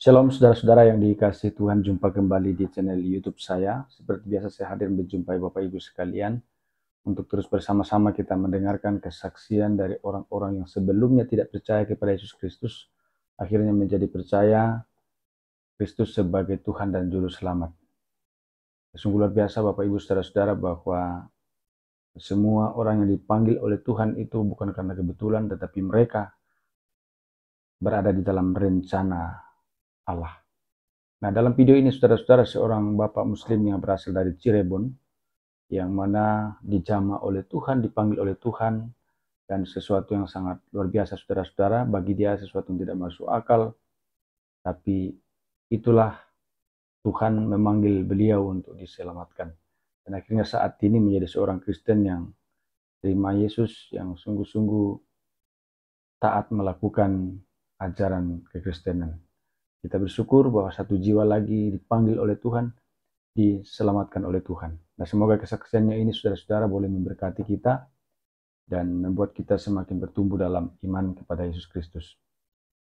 Shalom saudara-saudara yang dikasihi Tuhan, jumpa kembali di channel YouTube saya. Seperti biasa saya hadir menjumpai Bapak Ibu sekalian untuk terus bersama-sama kita mendengarkan kesaksian dari orang-orang yang sebelumnya tidak percaya kepada Yesus Kristus, akhirnya menjadi percaya Kristus sebagai Tuhan dan Juru Selamat. Sungguh luar biasa Bapak Ibu saudara-saudara bahwa semua orang yang dipanggil oleh Tuhan itu bukan karena kebetulan, tetapi mereka berada di dalam rencana Allah. Nah, dalam video ini saudara-saudara, seorang bapak muslim yang berasal dari Cirebon, yang mana dijamah oleh Tuhan, dipanggil oleh Tuhan, dan sesuatu yang sangat luar biasa saudara-saudara, bagi dia sesuatu yang tidak masuk akal, tapi itulah Tuhan memanggil beliau untuk diselamatkan. Dan akhirnya saat ini menjadi seorang Kristen yang terima Yesus, yang sungguh-sungguh taat melakukan ajaran kekristenan. Kita bersyukur bahwa satu jiwa lagi dipanggil oleh Tuhan, diselamatkan oleh Tuhan. Nah, semoga kesaksiannya ini saudara-saudara boleh memberkati kita dan membuat kita semakin bertumbuh dalam iman kepada Yesus Kristus.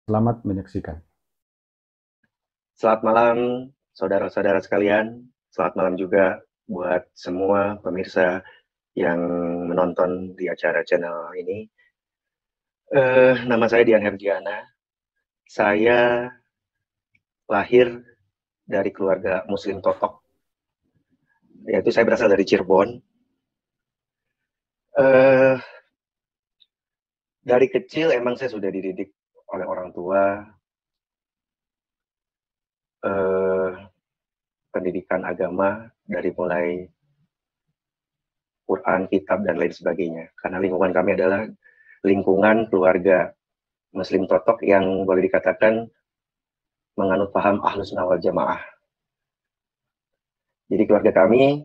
Selamat menyaksikan. Selamat malam saudara-saudara sekalian. Selamat malam juga buat semua pemirsa yang menonton di acara channel ini. Nama saya Dian Herdiana. Saya lahir dari keluarga Muslim Totok, yaitu saya berasal dari Cirebon. Dari kecil emang saya sudah dididik oleh orang tua pendidikan agama, dari mulai Quran, kitab, dan lain sebagainya. Karena lingkungan kami adalah lingkungan keluarga Muslim Totok yang boleh dikatakan menganut paham Ahlus Sunnah wal Jamaah. Jadi keluarga kami,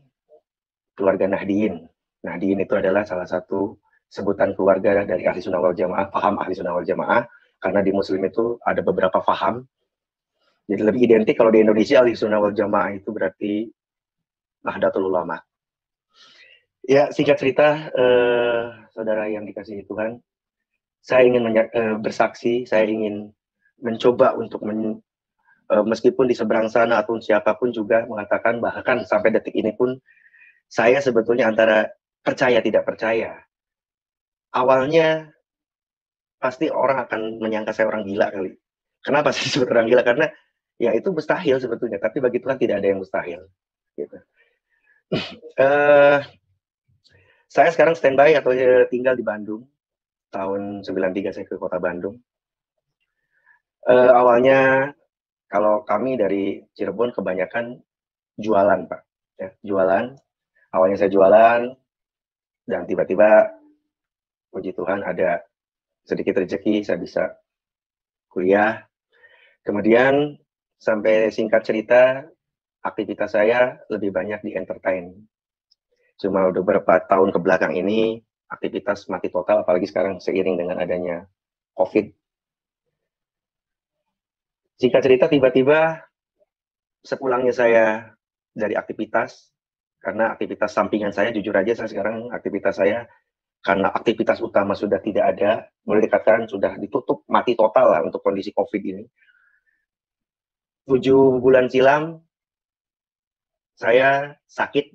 keluarga Nahdiyin. Nahdiyin itu adalah salah satu sebutan keluarga dari Ahli Sunnah wal Jamaah, paham Ahli Sunnah wal Jamaah, karena di Muslim itu ada beberapa paham. Jadi lebih identik kalau di Indonesia Ahli Sunnah wal Jamaah itu berarti Nahdlatul Ulama. Ya, singkat cerita, saudara yang dikasihi Tuhan, saya ingin bersaksi, saya ingin mencoba untuk meskipun di seberang sana atau siapapun juga mengatakan, bahkan sampai detik ini pun saya sebetulnya antara percaya tidak percaya. Awalnya pasti orang akan menyangka saya orang gila kali. Kenapa sih disebut orang gila? Karena ya itu mustahil sebetulnya, tapi bagi Tuhan tidak ada yang mustahil. Gitu. Saya sekarang standby atau tinggal di Bandung. Tahun 93 saya ke kota Bandung. Awalnya kalau kami dari Cirebon kebanyakan jualan, Pak. Ya, jualan. Awalnya saya jualan, dan tiba-tiba puji Tuhan ada sedikit rezeki, saya bisa kuliah. Kemudian sampai singkat cerita, aktivitas saya lebih banyak di entertain. Cuma udah beberapa tahun ke belakang ini, aktivitas mati total, apalagi sekarang seiring dengan adanya COVID. Singkat cerita, tiba-tiba sepulangnya saya dari aktivitas, karena aktivitas sampingan saya, jujur aja saya sekarang aktivitas saya, karena aktivitas utama sudah tidak ada, boleh dikatakan sudah ditutup, mati total lah untuk kondisi COVID ini. 7 bulan silam, saya sakit.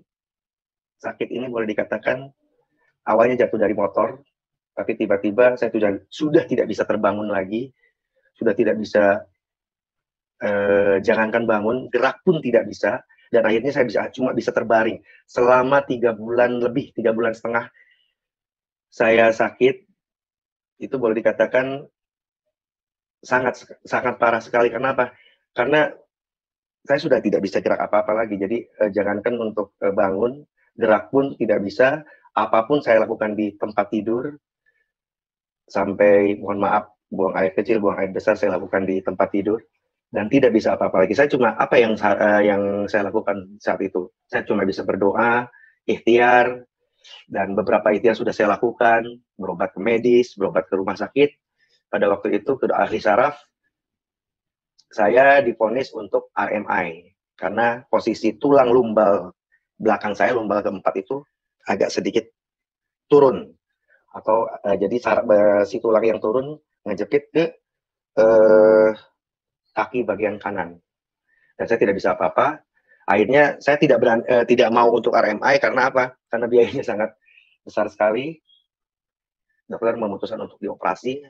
Sakit ini boleh dikatakan awalnya jatuh dari motor, tapi tiba-tiba saya sudah tidak bisa terbangun lagi, sudah tidak bisa, jangankan bangun, gerak pun tidak bisa, dan akhirnya saya cuma bisa terbaring. Selama 3 bulan lebih, 3 bulan setengah, saya sakit, itu boleh dikatakan sangat parah sekali. Kenapa? Karena saya sudah tidak bisa gerak apa-apa lagi, jadi jangankan untuk bangun, gerak pun tidak bisa, apapun saya lakukan di tempat tidur, sampai mohon maaf, buang air kecil, buang air besar saya lakukan di tempat tidur, dan tidak bisa apa-apa lagi. Saya cuma, apa yang saya lakukan saat itu? Saya cuma bisa berdoa, ikhtiar, dan beberapa ikhtiar sudah saya lakukan, berobat ke medis, berobat ke rumah sakit. Pada waktu itu ke ahli saraf, saya divonis untuk RMI, karena posisi tulang lumbal belakang saya, lumbal keempat itu agak sedikit turun, atau jadi si tulang yang turun ngejepit ke kaki bagian kanan. Dan saya tidak bisa apa-apa. Akhirnya saya tidak mau untuk RMI karena apa? Karena biayanya sangat besar sekali. Dokter memutuskan untuk dioperasi.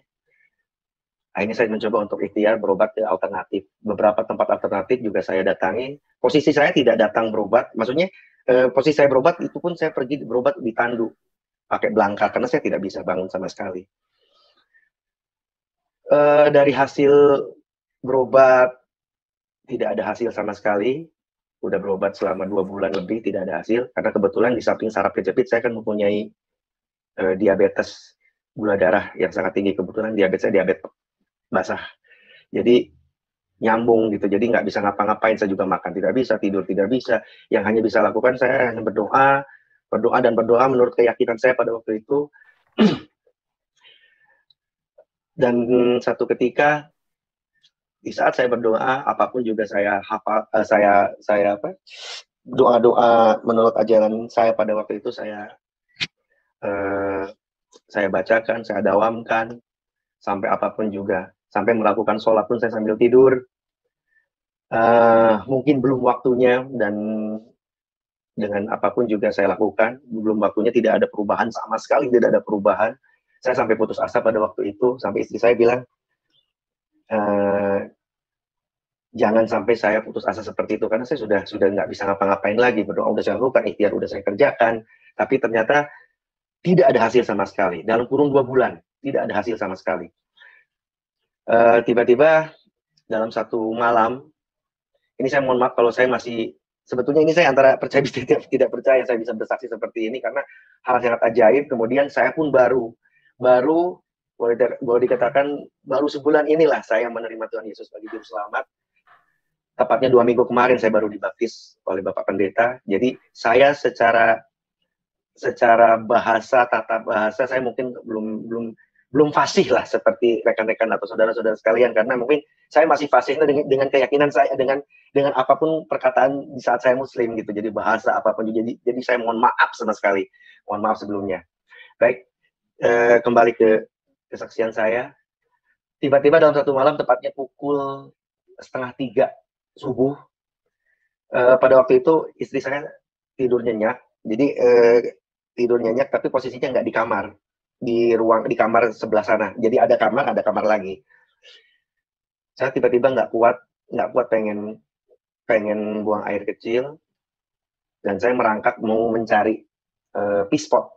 Akhirnya saya mencoba untuk ikhtiar berobat ke alternatif. Beberapa tempat alternatif juga saya datangi. Posisi saya tidak datang berobat. Maksudnya posisi saya berobat itu pun saya pergi berobat di tandu. Pakai belangkar karena saya tidak bisa bangun sama sekali. Dari hasil berobat tidak ada hasil sama sekali. Udah berobat selama 2 bulan lebih tidak ada hasil. Karena kebetulan di samping saraf kejepit saya kan mempunyai diabetes gula darah yang sangat tinggi. Kebetulan diabetes saya diabetes basah. Jadi nyambung gitu. Jadi nggak bisa ngapa-ngapain. Saya juga makan tidak bisa, tidur tidak bisa. Yang hanya bisa lakukan saya hanya berdoa menurut keyakinan saya pada waktu itu. Dan satu ketika di saat saya berdoa, apapun juga saya hafal, saya doa-doa menurut ajaran saya pada waktu itu saya bacakan, saya dawamkan sampai apapun juga. Sampai melakukan sholat pun saya sambil tidur. Mungkin belum waktunya dan dengan apapun juga saya lakukan, belum waktunya, tidak ada perubahan sama sekali, tidak ada perubahan. Saya sampai putus asa pada waktu itu, sampai istri saya bilang, jangan sampai saya putus asa seperti itu, karena saya sudah nggak bisa ngapa-ngapain lagi, berdoa udah saya lakukan, ikhtiar udah saya kerjakan, tapi ternyata tidak ada hasil sama sekali. Dalam kurun 2 bulan, tidak ada hasil sama sekali. Tiba-tiba dalam satu malam, ini saya mohon maaf kalau saya masih, sebetulnya ini saya antara percaya tidak percaya saya bisa bersaksi seperti ini, karena hal sangat ajaib. Kemudian saya pun baru boleh dikatakan baru sebulan inilah saya menerima Tuhan Yesus sebagai juru selamat. Tepatnya 2 minggu kemarin saya baru dibaptis oleh Bapak Pendeta. Jadi saya secara bahasa, tata bahasa saya mungkin belum fasih lah seperti rekan-rekan atau saudara-saudara sekalian, karena mungkin saya masih fasih dengan keyakinan saya, dengan apapun perkataan di saat saya muslim gitu. Jadi bahasa apapun, jadi saya mohon maaf sama sekali, mohon maaf sebelumnya. Baik, kembali ke kesaksian saya. Tiba-tiba dalam satu malam, tepatnya pukul 2:30 subuh, pada waktu itu istri saya tidur nyenyak. Jadi tidur nyenyak tapi posisinya nggak di kamar, di kamar sebelah sana. Jadi ada kamar lagi. Saya tiba-tiba nggak kuat pengen buang air kecil, dan saya merangkak mau mencari pispot.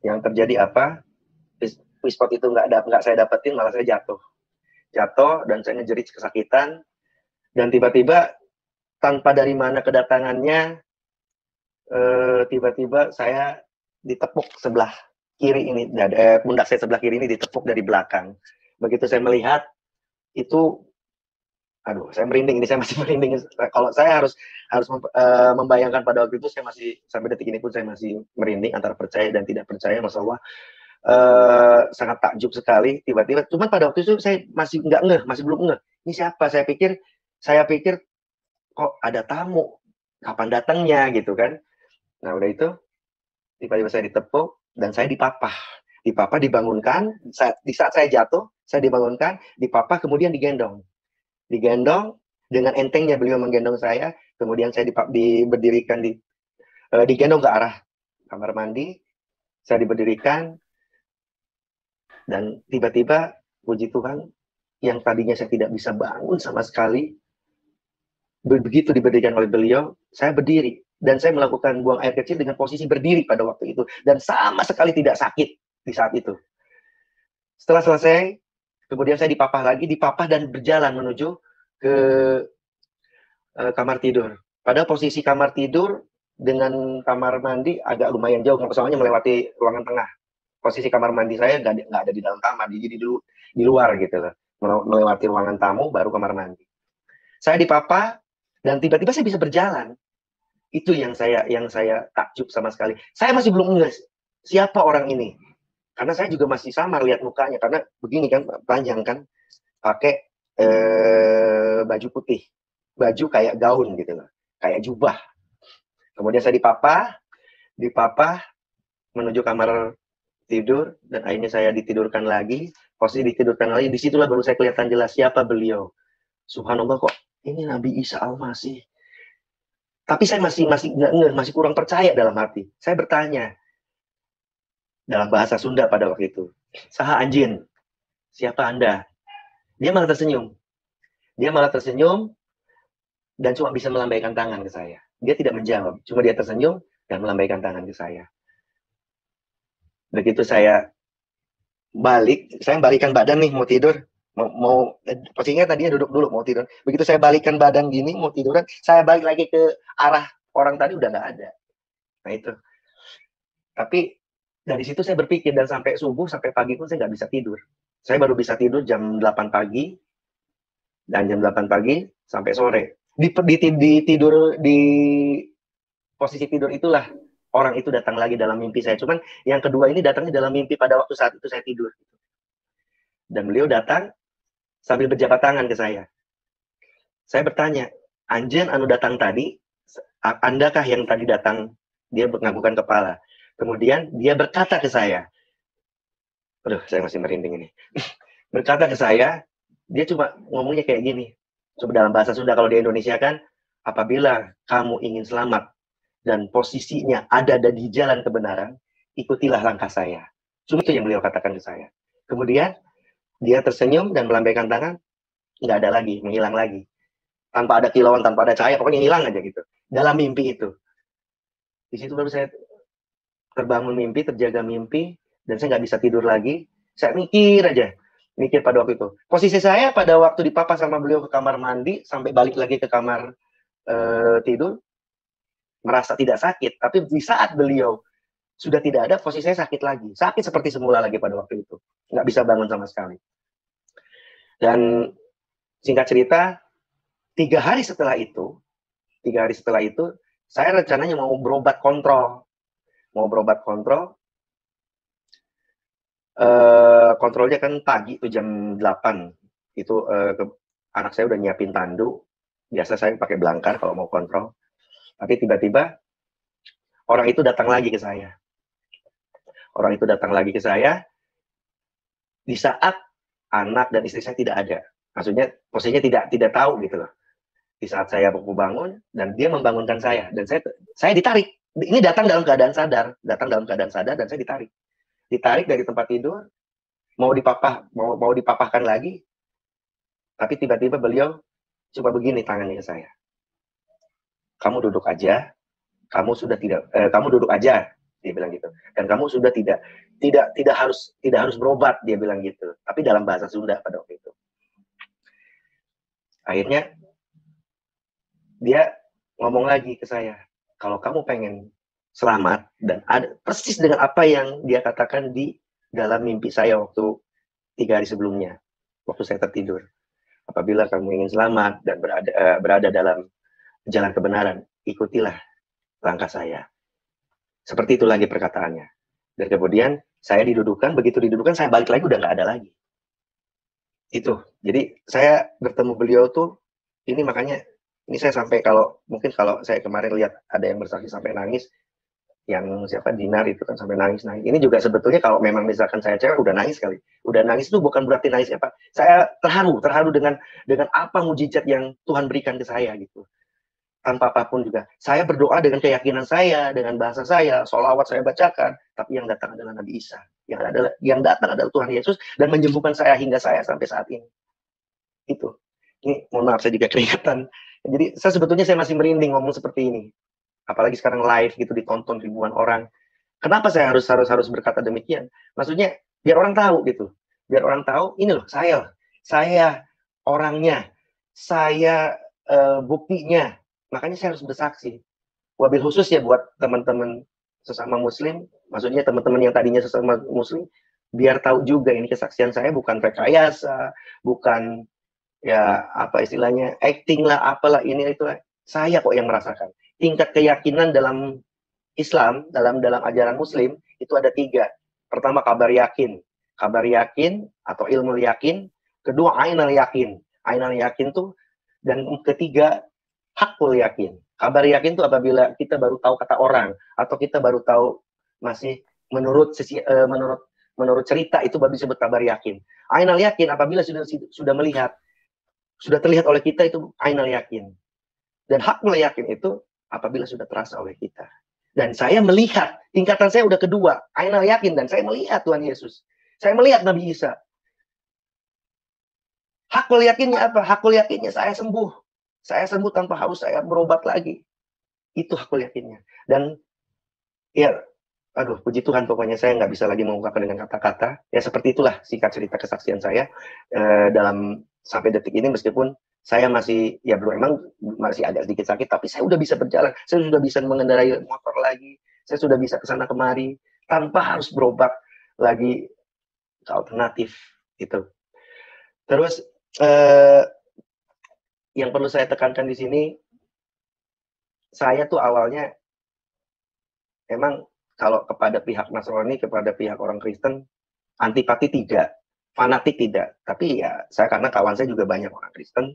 Yang terjadi apa? Pispot itu nggak saya dapetin, malah saya jatuh dan saya ngejerit kesakitan, dan tiba-tiba tanpa dari mana kedatangannya, tiba-tiba saya ditepuk sebelah kiri ini, pundak saya sebelah kiri ini ditepuk dari belakang. Begitu saya melihat itu, aduh, saya merinding, ini saya masih merinding. Kalau saya harus membayangkan pada waktu itu, saya masih, sampai detik ini pun saya masih merinding antara percaya dan tidak percaya. Masya Allah, sangat takjub sekali. Tiba-tiba, cuman pada waktu itu saya masih nggak ngeh, masih belum ngeh. Ini siapa? Saya pikir kok ada tamu, kapan datangnya gitu kan. Nah udah itu, tiba-tiba saya ditepuk dan saya dipapah, dibangunkan. Di saat saya jatuh, saya dibangunkan, dipapah, kemudian digendong dengan entengnya beliau menggendong saya. Kemudian saya diberdirikan, digendong ke arah kamar mandi. Saya diberdirikan, dan tiba-tiba puji Tuhan, yang tadinya saya tidak bisa bangun sama sekali, begitu diberdirikan oleh beliau, saya berdiri dan saya melakukan buang air kecil dengan posisi berdiri pada waktu itu, dan sama sekali tidak sakit di saat itu. Setelah selesai, kemudian saya dipapah dan berjalan menuju ke kamar tidur. Pada posisi kamar tidur dengan kamar mandi agak lumayan jauh, soalnya melewati ruangan tengah. Posisi kamar mandi saya nggak ada di dalam kamar, jadi di luar gitu loh, melewati ruangan tamu baru kamar mandi. Saya dipapah dan tiba-tiba saya bisa berjalan. Itu yang saya takjub sama sekali. Saya masih belum ngeh siapa orang ini, karena saya juga masih samar lihat mukanya, karena begini kan, panjang kan, pakai baju putih, baju kayak gaun gitu loh, kayak jubah. Kemudian saya dipapah menuju kamar tidur, dan akhirnya saya ditidurkan lagi. posisi ditidurkan lagi. Disitulah baru saya kelihatan jelas siapa beliau. Subhanallah, kok ini Nabi Isa Al-Masih. Tapi saya masih nggak ngeh, masih kurang percaya dalam hati. Saya bertanya dalam bahasa Sunda pada waktu itu, saha anjin, siapa Anda? Dia malah tersenyum. Dia malah tersenyum dan cuma bisa melambaikan tangan ke saya. Dia tidak menjawab, cuma dia tersenyum dan melambaikan tangan ke saya. Begitu saya balikan badan nih, mau tidur. Posisinya tadinya duduk dulu mau tidur. Begitu saya balikan badan gini mau tiduran, saya balik lagi ke arah orang tadi, udah nggak ada. Nah itu. Tapi dari situ saya berpikir, dan sampai subuh sampai pagi pun saya nggak bisa tidur. Saya baru bisa tidur jam 8 pagi, dan jam 8 pagi sampai sore. Di posisi tidur itulah orang itu datang lagi dalam mimpi saya. Cuman yang kedua ini datangnya dalam mimpi pada waktu saat itu saya tidur. Dan beliau datang sambil berjabat tangan ke saya. Saya bertanya, anjen anu datang tadi, Andakah yang tadi datang? Dia menganggukkan kepala. Kemudian dia berkata ke saya, aduh saya masih merinding ini. Berkata ke saya, dia cuma ngomongnya kayak gini. Coba dalam bahasa Sunda, kalau di Indonesia kan, apabila kamu ingin selamat dan posisinya ada di jalan kebenaran, ikutilah langkah saya. Cuma itu yang beliau katakan ke saya. Kemudian dia tersenyum dan melambaikan tangan, nggak ada lagi, menghilang lagi. Tanpa ada kilauan, tanpa ada cahaya, pokoknya hilang aja gitu. Dalam mimpi itu. Di situ baru saya terbangun mimpi, terjaga mimpi, dan saya nggak bisa tidur lagi. Saya mikir pada waktu itu. Posisi saya pada waktu dipapa sama beliau ke kamar mandi, sampai balik lagi ke kamar tidur, merasa tidak sakit. Tapi di saat beliau sudah tidak ada, posisi saya sakit lagi. Sakit seperti semula lagi pada waktu itu. Nggak bisa bangun sama sekali. Dan singkat cerita, 3 hari setelah itu, saya rencananya mau berobat kontrol. Kontrolnya kan pagi itu jam 8. Itu anak saya udah nyiapin tandu. Biasa saya pakai belangkar kalau mau kontrol. Tapi tiba-tiba orang itu datang lagi ke saya. Di saat anak dan istri saya tidak ada. Maksudnya posisinya tidak tahu gitu loh. Di saat saya mau bangun dan dia membangunkan saya, dan saya ditarik. Ini datang dalam keadaan sadar dan saya ditarik dari tempat tidur, mau dipapahkan lagi, tapi tiba-tiba beliau coba begini tangannya ke saya. Kamu duduk aja, kamu duduk aja, dia bilang gitu. Dan kamu sudah tidak harus berobat, dia bilang gitu. Tapi dalam bahasa Sunda pada waktu itu. Akhirnya dia ngomong lagi ke saya, kalau kamu pengen selamat, dan ada persis dengan apa yang dia katakan di dalam mimpi saya waktu 3 hari sebelumnya, waktu saya tertidur. Apabila kamu ingin selamat dan berada dalam jalan kebenaran, ikutilah langkah saya. Seperti itu lagi perkataannya. Dan kemudian saya begitu didudukan, saya balik lagi, udah nggak ada lagi. Itu. Jadi saya bertemu beliau tuh, ini makanya, ini saya sampai mungkin kalau saya kemarin lihat ada yang bersaksi sampai nangis, yang siapa Dinar itu kan sampai nangis. Ini juga sebetulnya kalau memang misalkan saya cewek udah nangis kali. Udah nangis itu bukan berarti nangis apa. Saya terharu dengan apa mujizat yang Tuhan berikan ke saya gitu. Tanpa apapun juga. Saya berdoa dengan keyakinan saya, dengan bahasa saya, sholawat saya bacakan, tapi yang datang adalah Nabi Isa. Yang datang adalah Tuhan Yesus dan menyembuhkan saya hingga saya sampai saat ini. Itu. Ini mohon maaf saya juga keringetan. Jadi saya masih merinding ngomong seperti ini. Apalagi sekarang live gitu ditonton ribuan orang. Kenapa saya harus berkata demikian? Maksudnya biar orang tahu gitu. Biar orang tahu, ini loh saya orangnya, saya buktinya. Makanya saya harus bersaksi. Wabil khusus ya buat teman-teman sesama muslim, maksudnya teman-teman yang tadinya sesama muslim, biar tahu juga ini kesaksian saya bukan rekayasa, bukan ya apa istilahnya acting lah, apalah ini itu. Saya kok yang merasakan. Tingkat keyakinan dalam Islam, dalam ajaran Muslim itu ada 3. Pertama kabar yakin atau ilmu yakin. Kedua ainal yakin tuh, dan ketiga hakul yakin. Kabar yakin tuh apabila kita baru tahu kata orang, atau kita baru tahu masih menurut menurut cerita itu baru disebut kabar yakin. Ainal yakin apabila sudah melihat, sudah terlihat oleh kita itu ainal yakin. Dan hakul yakin itu apabila sudah terasa oleh kita. Dan saya melihat, tingkatan saya udah kedua, ainal yakin, dan saya melihat Tuhan Yesus. Saya melihat Nabi Isa. Hakul yakinnya apa? Hakul yakinnya saya sembuh. Saya sembuh tanpa harus saya berobat lagi. Itu hakul yakinnya. Dan ya, aduh, puji Tuhan, pokoknya saya nggak bisa lagi mengungkapkan dengan kata-kata. Ya seperti itulah singkat cerita kesaksian saya dalam sampai detik ini, meskipun saya masih, ya belum, emang masih agak sedikit sakit, tapi saya sudah bisa berjalan, saya sudah bisa mengendarai motor lagi, saya sudah bisa kesana kemari tanpa harus berobat lagi ke alternatif itu. Terus yang perlu saya tekankan di sini, saya tuh awalnya emang kalau kepada pihak Nasrani, kepada pihak orang Kristen, antipati tidak, fanatik tidak. Tapi ya saya, karena kawan saya juga banyak orang Kristen,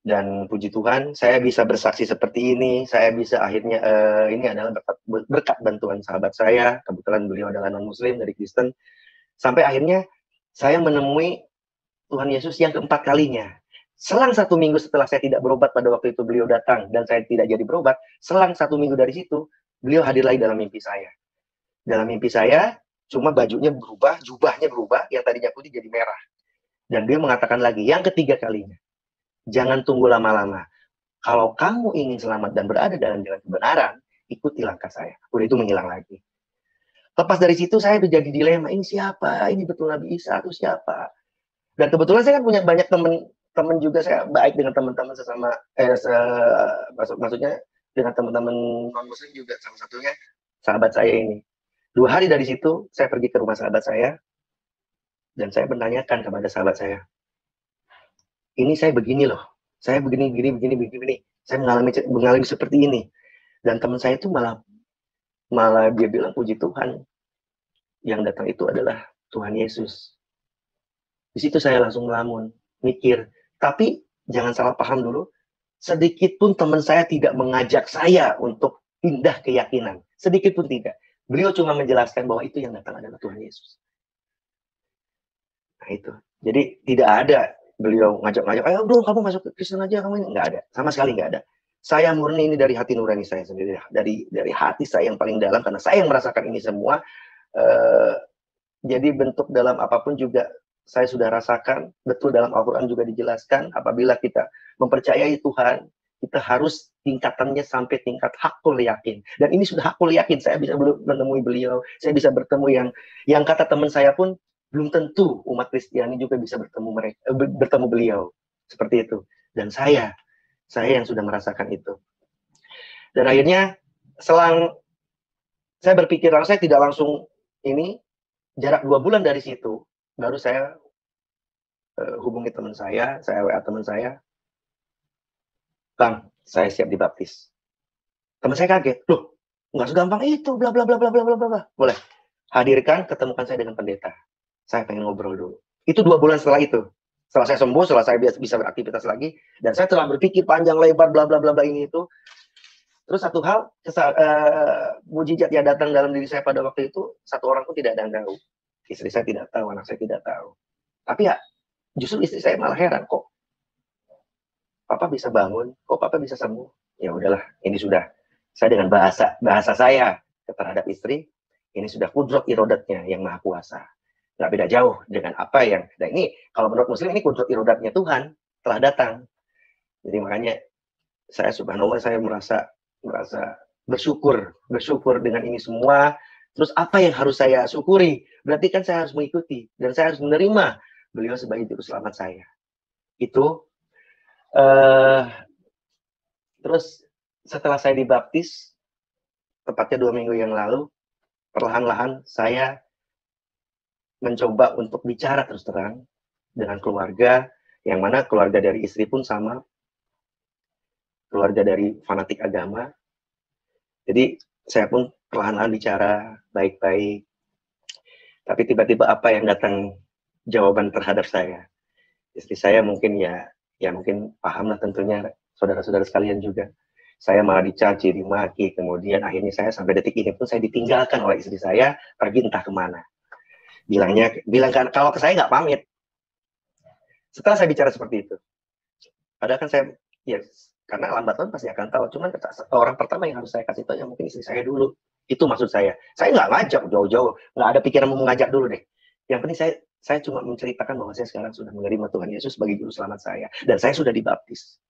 dan puji Tuhan saya bisa bersaksi seperti ini. Saya bisa akhirnya ini adalah berkat bantuan sahabat saya, kebetulan beliau adalah non Muslim dari Kristen, sampai akhirnya saya menemui Tuhan Yesus yang keempat kalinya. Selang 1 minggu setelah saya tidak berobat, pada waktu itu beliau datang dan saya tidak jadi berobat. Selang 1 minggu dari situ beliau hadir lagi dalam mimpi saya. Dalam mimpi saya, cuma bajunya berubah, jubahnya berubah, yang tadinya putih jadi merah. Dan dia mengatakan lagi, yang ketiga kalinya, jangan tunggu lama-lama. Kalau kamu ingin selamat dan berada dalam jalan kebenaran, ikuti langkah saya. Udah itu menghilang lagi. Lepas dari situ saya menjadi dilema, ini siapa? Ini betul Nabi Isa atau siapa? Dan kebetulan saya kan punya banyak teman juga, saya baik dengan teman-teman sesama, maksudnya dengan teman-teman non-muslim juga, salah satunya sahabat saya ini. 2 hari dari situ, saya pergi ke rumah sahabat saya, dan saya menanyakan kepada sahabat saya, ini saya begini loh, saya begini, saya mengalami seperti ini. Dan teman saya itu malah dia bilang, puji Tuhan, yang datang itu adalah Tuhan Yesus. Di situ saya langsung melamun, mikir, tapi jangan salah paham dulu, sedikit pun teman saya tidak mengajak saya untuk pindah keyakinan, sedikit pun tidak. Beliau cuma menjelaskan bahwa itu yang datang adalah Tuhan Yesus. Nah itu, jadi tidak ada beliau ngajak-ngajak, ayo dong kamu masuk ke Kristen aja, kamu ini, nggak ada, sama sekali nggak ada. Saya murni ini dari hati nurani saya sendiri, dari hati saya yang paling dalam, karena saya yang merasakan ini semua. Jadi bentuk dalam apapun juga saya sudah rasakan, betul dalam Al-Quran juga dijelaskan, apabila kita mempercayai Tuhan, kita harus tingkatannya sampai tingkat hakul yakin. Dan ini sudah hakul yakin, saya bisa menemui beliau, saya bisa bertemu yang kata teman saya pun, belum tentu umat Kristiani juga bisa bertemu beliau. Seperti itu. Dan saya yang sudah merasakan itu. Dan akhirnya, selang saya berpikir, saya tidak langsung ini, jarak 2 bulan dari situ, baru saya hubungi teman saya WA teman saya, Bang, saya siap dibaptis. Teman saya kaget, loh, nggak segampang itu, bla bla bla bla bla bla bla. Boleh, hadirkan, ketemukan saya dengan pendeta. Saya pengen ngobrol dulu. Itu 2 bulan setelah itu. Setelah saya sembuh, setelah saya bisa beraktivitas lagi, dan saya telah berpikir panjang lebar, bla bla bla bla ini itu. Terus satu hal, mujizat yang datang dalam diri saya pada waktu itu, satu orang pun tidak ada yang tahu. Istri saya tidak tahu, anak saya tidak tahu. Tapi ya, justru istri saya malah heran, kok Papa bisa bangun, kok Papa bisa sembuh? Ya udahlah, ini sudah. Saya dengan bahasa saya terhadap istri, ini sudah kudrat irodatnya yang maha kuasa. Nggak beda jauh dengan apa yang, nah ini, kalau menurut Muslim, ini kudrat irodatnya Tuhan telah datang. Jadi makanya, saya subhanallah, saya merasa bersyukur dengan ini semua. Terus apa yang harus saya syukuri? Berarti kan saya harus mengikuti, dan saya harus menerima beliau sebagai juru selamat saya. Itu terus setelah saya dibaptis, tepatnya 2 minggu yang lalu, perlahan-lahan saya mencoba untuk bicara terus terang dengan keluarga, yang mana keluarga dari istri pun sama, keluarga dari fanatik agama. Jadi saya pun perlahan-lahan bicara baik-baik. Tapi tiba-tiba apa yang datang jawaban terhadap saya? Istri saya mungkin mungkin pahamlah tentunya, saudara-saudara sekalian juga. Saya malah dicaci, dimaki, kemudian akhirnya saya sampai detik ini pun saya ditinggalkan oleh istri saya, pergi entah kemana. bilang kan kalau ke saya nggak pamit. Setelah saya bicara seperti itu, padahal kan saya, ya karena lambat laun pasti akan tahu. Cuman orang pertama yang harus saya kasih tahu ya mungkin istri saya dulu. Itu maksud saya. Saya nggak ngajak jauh-jauh, nggak ada pikiran mau mengajak dulu deh. Yang penting saya cuma menceritakan bahwa saya sekarang sudah menerima Tuhan Yesus sebagai juru selamat saya, dan saya sudah dibaptis.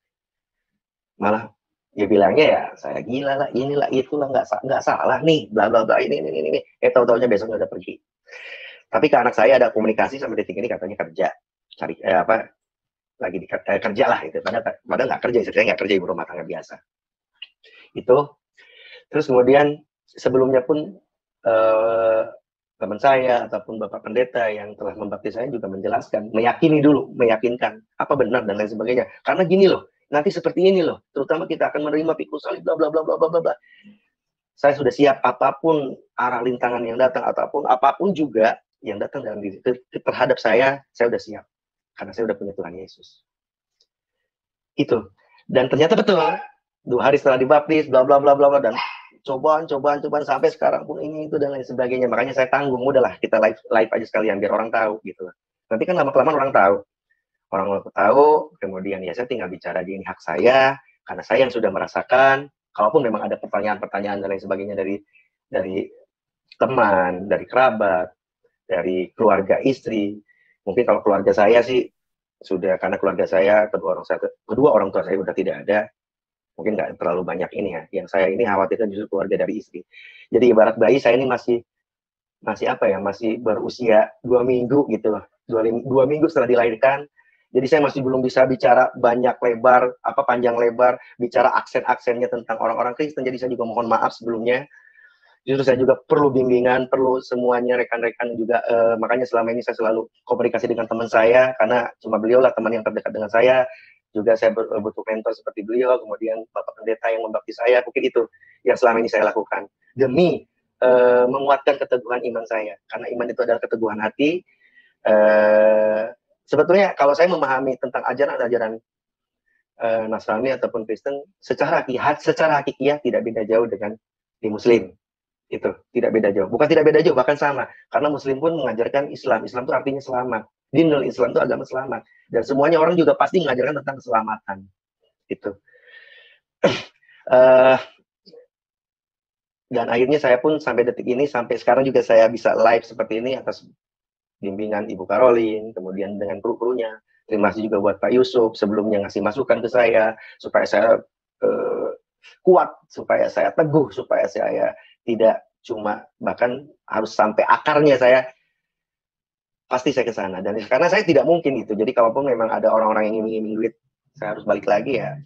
Malah dia bilangnya ya saya gila lah, inilah itulah, nggak salah nih, bla bla bla, ini. Tahu-taunya besoknya udah pergi. Tapi ke anak saya ada komunikasi sampai detik ini, katanya kerja, cari lagi kerja lah itu. Padahal nggak kerja, saya nggak kerja, ibu rumah tangga biasa. Itu terus kemudian sebelumnya pun teman saya ataupun Bapak Pendeta yang telah membaptis saya juga menjelaskan, meyakinkan apa benar dan lain sebagainya. Karena gini loh, nanti seperti ini loh, terutama kita akan menerima pikul salib, bla bla bla bla bla bla. Saya sudah siap apapun arah lintangan yang datang, ataupun apapun juga yang datang dalam diri terhadap saya sudah siap. Karena saya sudah punya Tuhan Yesus. Itu. Dan ternyata betul. 2 hari setelah dibaptis, bla bla bla bla, dan cobaan sampai sekarang pun ini itu dan lain sebagainya. Makanya saya tanggung, udahlah kita live aja sekalian biar orang tahu gitu. Nanti kan lama-kelamaan orang tahu, kemudian ya saya tinggal bicara di ini hak saya, karena saya yang sudah merasakan. Kalaupun memang ada pertanyaan-pertanyaan dan lain sebagainya dari teman, dari kerabat, dari keluarga istri, mungkin kalau keluarga saya sih sudah, karena keluarga saya kedua orang tua saya udah tidak ada, mungkin nggak terlalu banyak ini ya. Yang saya ini khawatirkan justru keluarga dari istri. Jadi ibarat bayi saya ini masih berusia 2 minggu gitu loh. 2 minggu setelah dilahirkan. Jadi saya masih belum bisa bicara panjang lebar, bicara aksen-aksennya tentang orang-orang Kristen. Jadi saya juga mohon maaf sebelumnya. Justru saya juga perlu bimbingan, perlu semuanya rekan-rekan juga. Makanya selama ini saya selalu komunikasi dengan teman saya, karena cuma beliau lah teman yang terdekat dengan saya. Juga saya butuh mentor seperti beliau, kemudian Bapak Pendeta yang membaptis saya, mungkin itu yang selama ini saya lakukan. Demi menguatkan keteguhan iman saya. Karena iman itu adalah keteguhan hati. Sebetulnya kalau saya memahami tentang ajaran-ajaran Nasrani ataupun Kristen, secara hakikiah tidak beda jauh dengan di Muslim. Itu tidak beda jauh, bukan tidak beda jauh, bahkan sama. Karena Muslim pun mengajarkan Islam itu artinya selamat. Dinul Islam itu agama selamat, dan semuanya orang juga pasti mengajarkan tentang keselamatan. Itu. Dan akhirnya saya pun sampai detik ini, sampai sekarang juga saya bisa live seperti ini atas bimbingan Ibu Caroline, kemudian dengan kru-krunya. Terima kasih juga buat Pak Yusuf sebelumnya ngasih masukan ke saya supaya saya kuat, supaya saya teguh, supaya saya tidak cuma, bahkan harus sampai akarnya saya, pasti saya ke sana. Dan karena saya tidak mungkin itu. Jadi kalaupun memang ada orang-orang yang iming-iming duit, saya harus balik lagi ya.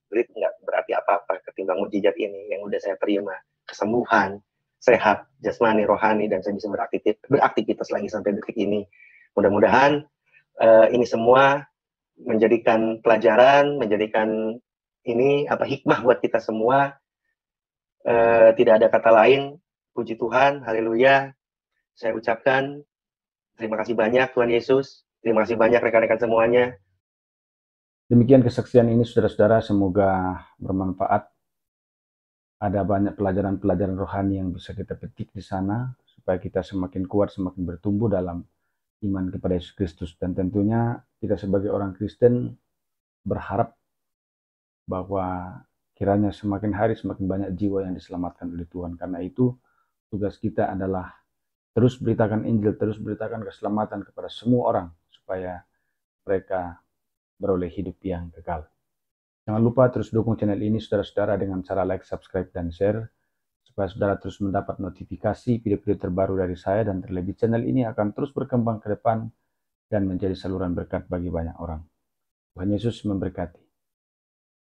Duit nggak berarti apa-apa ketimbang mujizat ini yang udah saya terima. Kesembuhan, sehat, jasmani, rohani, dan saya bisa beraktivitas lagi sampai detik ini. Mudah-mudahan ini semua menjadikan pelajaran, menjadikan ini hikmah buat kita semua. Tidak ada kata lain. Puji Tuhan, haleluya. Saya ucapkan terima kasih banyak Tuhan Yesus. Terima kasih banyak rekan-rekan semuanya. Demikian kesaksian ini saudara-saudara, semoga bermanfaat. Ada banyak pelajaran-pelajaran rohani yang bisa kita petik di sana, supaya kita semakin kuat, semakin bertumbuh dalam iman kepada Yesus Kristus. Dan tentunya kita sebagai orang Kristen berharap bahwa kiranya semakin hari semakin banyak jiwa yang diselamatkan oleh Tuhan. Karena itu tugas kita adalah terus beritakan Injil, terus beritakan keselamatan kepada semua orang, supaya mereka beroleh hidup yang kekal. Jangan lupa terus dukung channel ini saudara-saudara dengan cara like, subscribe, dan share, supaya saudara terus mendapat notifikasi video-video terbaru dari saya, dan terlebih channel ini akan terus berkembang ke depan dan menjadi saluran berkat bagi banyak orang. Tuhan Yesus memberkati.